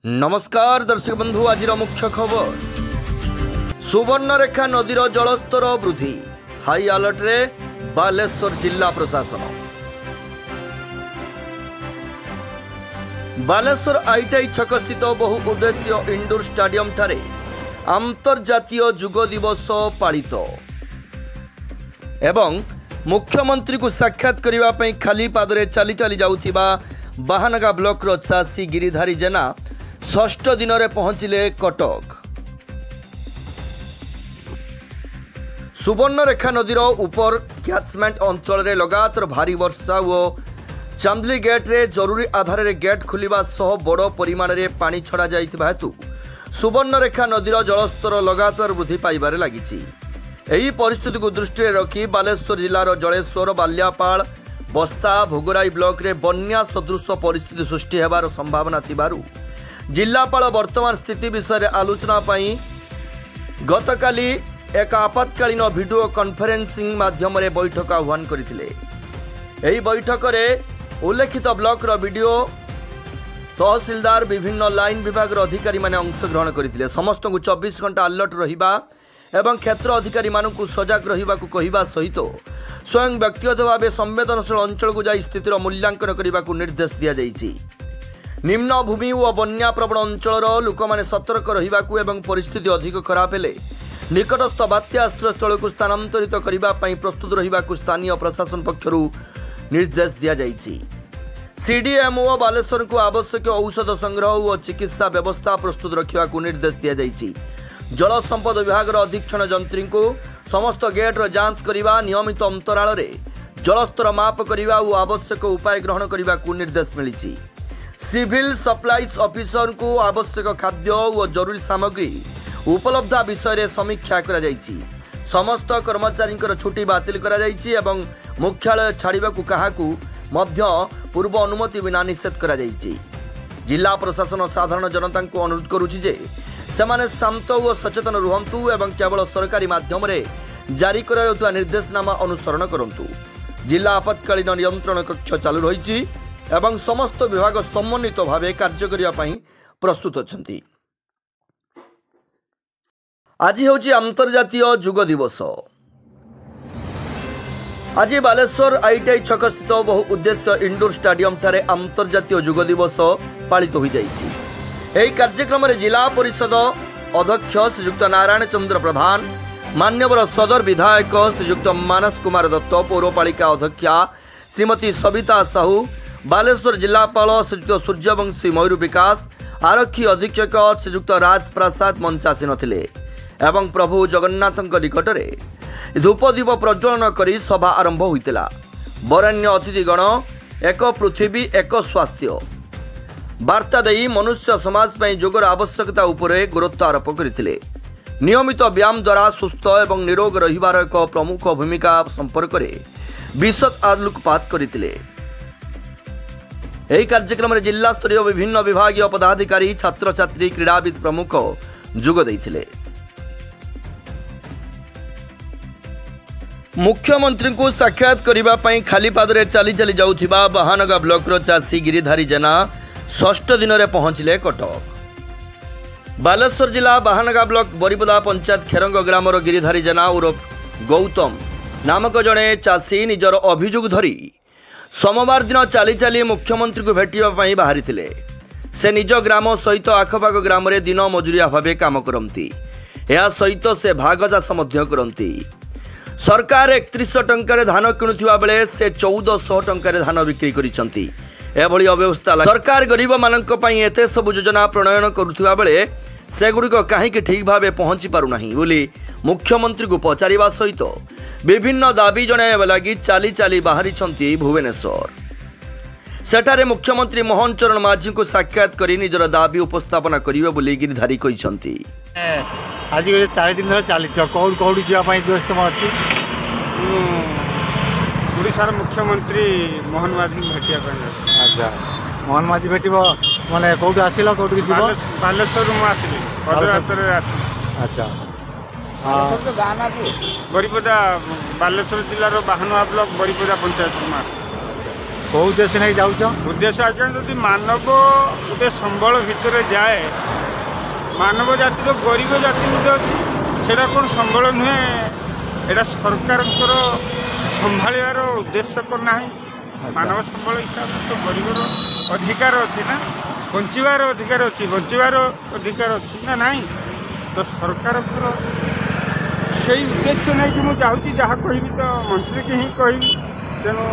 नमस्कार दर्शक बंधु आज मुख्य खबर सुवर्णरेखा नदीर जलस्तर वृद्धि हाई अलर्ट रे बालेश्वर जिला प्रशासन। बालेश्वर आईटीआई छक स्थित बहु उद्देश्य इंडोर स्टाडियम ठारे अंतर्जातीय जुग दिवस पालित एवं मुख्यमंत्री को साक्षात करने खाली पादरे चली चली जाउथिबा बाहानगा ब्लॉक रो चाषी गिरिधारी जेना षष्ठ दिन में पहुंचिले कटक। सुवर्णरेखा नदीर उपर क्याचमेंट अंचल में लगातार भारी वर्षा और चांदली गेट रे जरूरी आधार रे गेट खुलिबा सह बड़ परिमाण में पानी छड़ा जाइथिबा हेतु सुवर्णरेखा नदीर जलस्तर लगातार वृद्धि पाइबारे लागिछि। एही परिस्थिति को दृष्टि रखी बालेश्वर जिलार जलेश्वर बाल्यापाल बस्ता भोगराई ब्लॉक रे बन्या सदृश परिस्थिति सृष्टि हेबार संभावना थिबारु जिलापाल वर्तमान स्थिति विषय आलोचना पाई गतकाली एक आपातकालीन वीडियो कॉन्फ्रेंसिंग माध्यम रे बैठक आह्वान करथिले। एही बैठक रे उल्लेखित ब्लॉक रो वीडियो तहसीलदार विभिन्न लाइन विभाग अधिकारी माने अंशग्रहण करथिले। समस्त को 24 घंटा अलर्ट रहिबा एवं क्षेत्र अधिकारी मानकु सजग रहिबा को कहिबा सहित स्वयं व्यक्तिगत भाव संवेदनशील अंचल को जाई स्थितिर मूल्यांकन करने को निर्देश दिया जाइछि। निम्न भूमि और बन्या प्रवण अंचल लोक मैंने सतर्क रहिबाकु एवं परिस्थिति अधिक खराब हेले निकटस्थ बात्या आश्रयस्थल को स्थानांतरित करने प्रस्तुत रहिबाकु स्थानीय प्रशासन पक्षरु निर्देश दिया जाइछि। सीडीएमओ बालेश्वर को आवश्यक औषध संग्रह और चिकित्सा व्यवस्था प्रस्तुत रखा निर्देश दिया जाइछि। जल संपद विभाग अधीक्षण जंत्री को समस्त गेट्र जांच करने नियमित अंतराल रे जलस्तर माप करने और आवश्यक उपाय ग्रहण करने को निर्देश मिली। सिविल सप्लाईज ऑफिसर को आवश्यक खाद्य और जरूरी सामग्री उपलब्ध विषय रे समीक्षा करा जाइछि। समस्त कर्मचारी छुट्टी बातिल करा जाइछि एवं मुख्यालय छाड़िबा को काहाकू मध्य पूर्व अनुमति बिना निषेध करा जाइछि। जिला प्रशासन साधारण जनता को अनुरोध करुछि जे सेमाने शांत और सचेतन रुहंतु एवं केवल सरकारी माध्यम रे जारी करायाउतुवा निर्देशनामा अनुसरण करंतु। जिला आपातकालीन नियंत्रण कक्ष चालू रहिछि एवं समस्त विभाग समन्वित भाव कार्य करने प्रस्तुत अछंती। आज होछि अंतर्जातीय जुग दिवस। आज बालेश्वर आईटीआई छक स्थित बहु उद्देश्य इंडोर स्टाडियम ठारे अंतर्जातीय जुग दिवस पालित हो जाइछि। एही कार्यक्रम रे जिला परिषद अध्यक्ष श्रीयुक्त नारायण चंद्र प्रधान, मान्यवर सदर विधायक श्रीयुक्त मानस कुमार दत्त, पौरपालिका अध्यक्षा श्रीमती सविता साहू, बालेश्वर जिलापाल श्रीयुक्त सूर्यवंशी मयूर विकास, आरक्षी अधीक्षक श्रीयुक्त राज प्रसाद मंचासी नथिले एवं प्रभु जगन्नाथ निकट में धूपदीप प्रज्वलन करी सभा आरंभ होइतिला। बरेण्य अतिथिगण एक पृथ्वी एक स्वास्थ्य वार्ता देई मनुष्य समाज पर योगर आवश्यकता उपरे गुरुत्व आरोप करथिले। नियमित व्यायाम द्वारा सुस्थ एवं निरोग रहिबार एक प्रमुख भूमिका संपर्क में विशद आलोकपात करथिले। यही कार्यक्रम में जिला स्तरीय विभिन्न विभागीय पदाधिकारी छात्र छात्री क्रीड़ाविद प्रमुख जोग देइथिले। मुख्यमंत्री को साक्षात करने खाली पादरे चली चली जाउथिबा बाहानगा ब्लॉक रो चाषी गिरिधारी जेना षष्ठ दिन में पहुंचिले कटक। बालेश्वर जिला बाहानगा ब्लॉक बरीपदा पंचायत खेरंग ग्रामर गिरिधारी जेना उर्फ गौतम नामक जड़े चाषी निजर अभियोग धरी सोमवार दिन चली चली मुख्यमंत्री को भेटापी बाहरी थे। से निज ग्राम सहित आखपाख ग्राम में दिन मजुरिया भाव काम करती। या सहित से भाग चाष करती। सरकार 3100 टंकार धान किणुवा बेले से 1400 टंकार धान बिक्री करिसंती। एभली अव्यवस्था सरकार गरीब मानक पई एते सब योजना प्रणयन करुवा बेले सेगुड़िक कहीं ठीक भाव पहुंची पारुना बोली मुख्यमंत्री को पचारिबा सहित विभिन्न दाबी जणाइबा लगी चाली चाली बाहरी भुवनेश्वर। सेठारे मुख्यमंत्री मोहन चरण माझी को साक्षात करी निजर दाबी उपस्थापना करिवे बोली गिरिधारी कहिसंती। आज 4 दिन चली कौन कौड़ी जावाई व्यवस्था अच्छी ओडिशार मुख्यमंत्री मोहन माझी भेटिया। अच्छा मोहन माझी भेट माने कौट आसिल कौट बालेश्वर आसिली। अच्छा बरीपदा बालेश्वर जिलार बाहानगा ब्लॉक बरीपदा पंचायत। କେଉଁ ଉଦ୍ଦେଶ୍ୟ ନେଇ ଯାଉଛ? ଉଦ୍ଦେଶ୍ୟ ଆଜ୍ଞା ଯଦି ମାନବ ଗୋଟେ ସମ୍ବଳ ଭିତରେ ଯାଏ, ମାନବ ଜାତି ତ ଗରିବ ଜାତି ଗୋଟେ ଅଛି, ସେଇଟା କ'ଣ ସମ୍ବଳ ନୁହେଁ? ଏଇଟା ସରକାରଙ୍କର ସମ୍ଭାଳିବାର ଉଦ୍ଦେଶ୍ୟ ନାହିଁ। ମାନବ ସମ୍ବଳ ହିସାବରେ ତ ଗରିବର ଅଧିକାର ଅଛି ନା, ବଞ୍ଚିବାର ଅଧିକାର ଅଛି ନା ନାହିଁ? ତ ସରକାରଙ୍କର ସେଇ ଉଦ୍ଦେଶ୍ୟ ନେଇକି ମୁଁ ଯାଉଛି, ଯାହା କହିବି ତ ମନ୍ତ୍ରୀକି ହିଁ କହିବି। ତେଣୁ